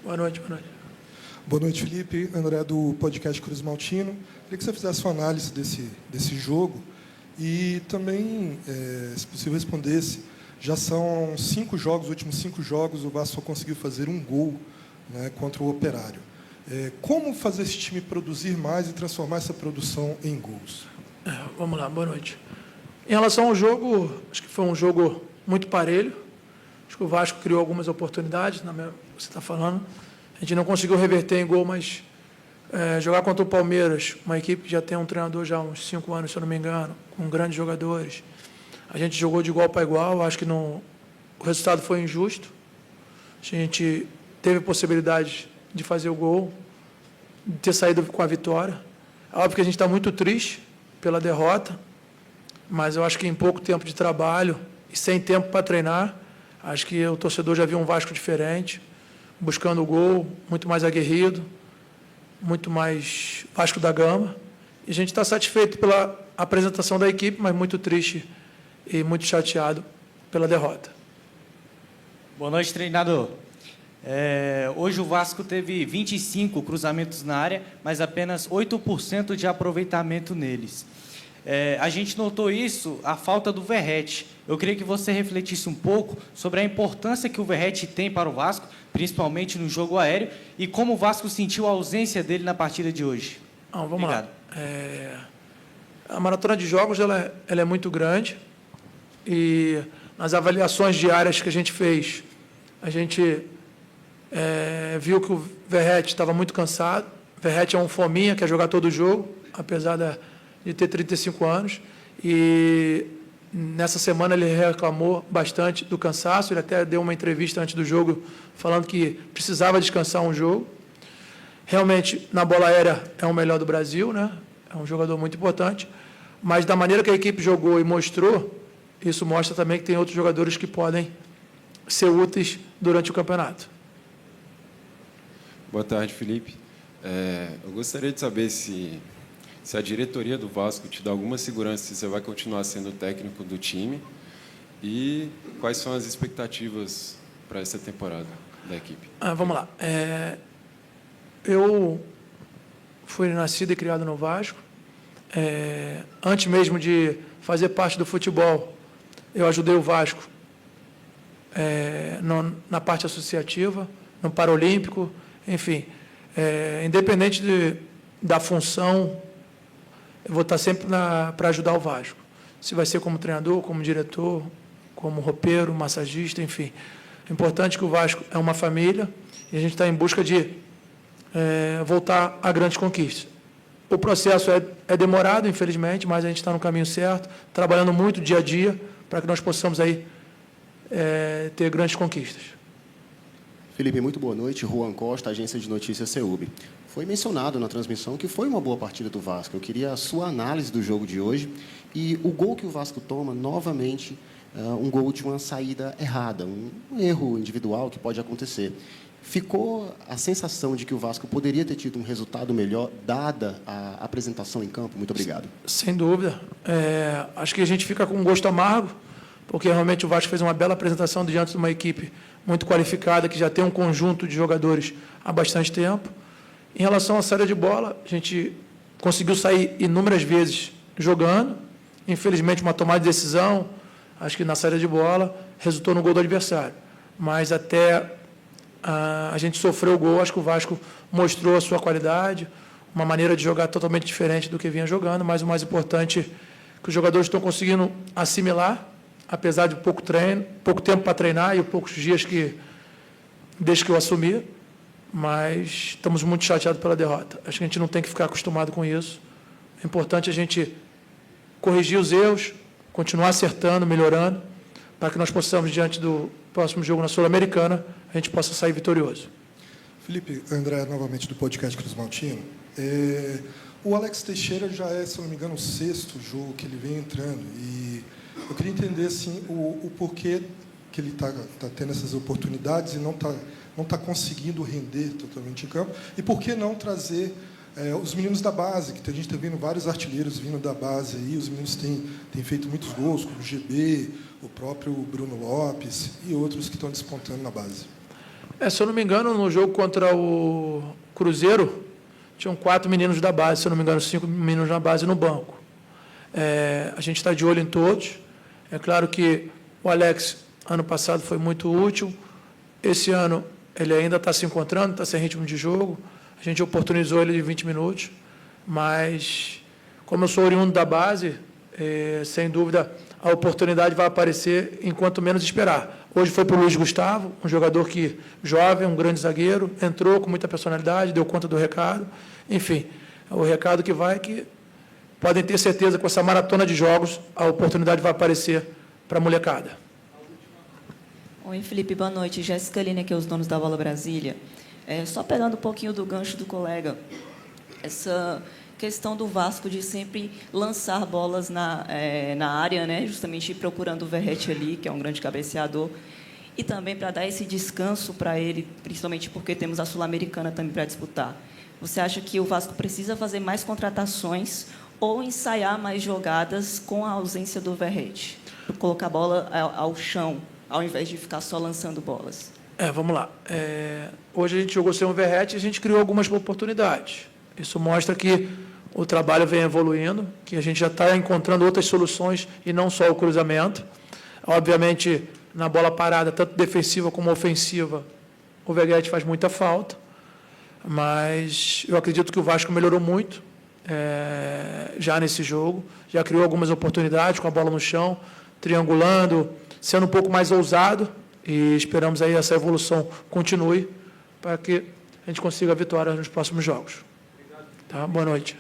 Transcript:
Boa noite, boa noite. Boa noite, Felipe. André, do podcast Cruz Maltino. Queria que você fizesse uma análise desse jogo e também, se possível, respondesse. Já são 5 jogos, os últimos 5 jogos, o Vasco só conseguiu fazer um gol, né, contra o Operário. Como fazer esse time produzir mais e transformar essa produção em gols? Vamos lá, boa noite. Em relação ao jogo, acho que foi um jogo muito parelho. Acho que o Vasco criou algumas oportunidades, você está falando. A gente não conseguiu reverter em gol, mas jogar contra o Palmeiras, uma equipe que já tem um treinador já há uns 5 anos, se eu não me engano, com grandes jogadores. A gente jogou de igual para igual, acho que o resultado foi injusto. A gente teve possibilidade de fazer o gol, de ter saído com a vitória. É óbvio que a gente está muito triste pela derrota, mas eu acho que em pouco tempo de trabalho e sem tempo para treinar, acho que o torcedor já viu um Vasco diferente, buscando o gol, muito mais aguerrido, muito mais Vasco da Gama. E a gente está satisfeito pela apresentação da equipe, mas muito triste e muito chateado pela derrota. Boa noite, treinador. Hoje o Vasco teve 25 cruzamentos na área, mas apenas 8% de aproveitamento neles. A gente notou isso, a falta do Verratti. Eu queria que você refletisse um pouco sobre a importância que o Verratti tem para o Vasco, principalmente no jogo aéreo, e como o Vasco sentiu a ausência dele na partida de hoje. Vamos Obrigado. lá. A maratona de jogos ela é muito grande e nas avaliações diárias que a gente fez, a gente viu que o Verratti estava muito cansado. O Verratti é um fominha, quer jogar todo o jogo, apesar de ter 35 anos. E nessa semana ele reclamou bastante do cansaço. Ele até deu uma entrevista antes do jogo falando que precisava descansar um jogo. Realmente, na bola aérea, é o melhor do Brasil, né? É um jogador muito importante. Mas da maneira que a equipe jogou e mostrou, isso mostra também que tem outros jogadores que podem ser úteis durante o campeonato. Boa tarde, Felipe. Eu gostaria de saber se a diretoria do Vasco te dá alguma segurança se você vai continuar sendo o técnico do time e quais são as expectativas para essa temporada da equipe. Vamos lá. Eu fui nascido e criado no Vasco. Antes mesmo de fazer parte do futebol, eu ajudei o Vasco na parte associativa, no Paralímpico, enfim. Independente da função, eu vou estar sempre para ajudar o Vasco. Se vai ser como treinador, como diretor, como roupeiro, massagista, enfim. É importante que o Vasco é uma família e a gente está em busca de voltar a grandes conquistas. O processo é demorado, infelizmente, mas a gente está no caminho certo, trabalhando muito dia a dia para que nós possamos aí ter grandes conquistas. Felipe, muito boa noite. Juan Costa, Agência de Notícias CEUB. Foi mencionado na transmissão que foi uma boa partida do Vasco. Eu queria a sua análise do jogo de hoje e o gol que o Vasco toma, novamente, um gol de uma saída errada, um erro individual que pode acontecer. Ficou a sensação de que o Vasco poderia ter tido um resultado melhor, dada a apresentação em campo? Muito obrigado. Sem dúvida. Acho que a gente fica com um gosto amargo, porque realmente o Vasco fez uma bela apresentação diante de uma equipe muito qualificada, que já tem um conjunto de jogadores há bastante tempo. Em relação à saída de bola, a gente conseguiu sair inúmeras vezes jogando. Infelizmente, uma tomada de decisão, acho que na saída de bola, resultou no gol do adversário. Mas até a gente sofreu o gol, acho que o Vasco mostrou a sua qualidade, uma maneira de jogar totalmente diferente do que vinha jogando, mas o mais importante é que os jogadores estão conseguindo assimilar, apesar de pouco tempo para treinar e poucos dias desde que eu assumi, mas estamos muito chateados pela derrota. Acho que a gente não tem que ficar acostumado com isso. É importante a gente corrigir os erros, continuar acertando, melhorando, para que nós possamos, diante do próximo jogo na Sul-Americana, a gente possa sair vitorioso. Felipe, André, novamente do podcast Cruz Maltino. O Alex Teixeira já se não me engano, o 6º jogo que ele vem entrando. E eu queria entender assim, o porquê que ele está tendo essas oportunidades e não está conseguindo render totalmente em campo. E por que não trazer os meninos da base, que a gente está vendo vários artilheiros vindo da base aí, os meninos têm feito muitos gols, como o GB, o próprio Bruno Lopes e outros que estão despontando na base. Se eu não me engano, no jogo contra o Cruzeiro, tinham 4 meninos da base, se eu não me engano, 5 meninos na base no banco. A gente está de olho em todos. É claro que o Alex, ano passado, foi muito útil. Esse ano, ele ainda está se encontrando, está sem ritmo de jogo. A gente oportunizou ele de 20 minutos. Mas, como eu sou oriundo da base, sem dúvida, a oportunidade vai aparecer enquanto menos esperar. Hoje foi para o Luiz Gustavo, um jogador que jovem, um grande zagueiro, entrou com muita personalidade, deu conta do recado. Enfim, o recado que vai é que podem ter certeza que com essa maratona de jogos, a oportunidade vai aparecer para a molecada. Oi, Felipe, boa noite. Jéssica Aline, aqui, os donos da Bola Brasília. Só pegando um pouquinho do gancho do colega, essa questão do Vasco de sempre lançar bolas na área, né, justamente procurando o Verratti ali, que é um grande cabeceador, e também para dar esse descanso para ele, principalmente porque temos a Sul-Americana também para disputar. Você acha que o Vasco precisa fazer mais contratações ou ensaiar mais jogadas com a ausência do Verratti? Colocar a bola ao chão, ao invés de ficar só lançando bolas. Vamos lá. Hoje a gente jogou sem o Verratti e a gente criou algumas oportunidades. Isso mostra que o trabalho vem evoluindo, que a gente já está encontrando outras soluções e não só o cruzamento. Obviamente, na bola parada, tanto defensiva como ofensiva, o Verratti faz muita falta, mas eu acredito que o Vasco melhorou muito já nesse jogo, já criou algumas oportunidades com a bola no chão, triangulando, sendo um pouco mais ousado, e esperamos aí essa evolução continue para que a gente consiga a vitória nos próximos jogos. Tá? Boa noite.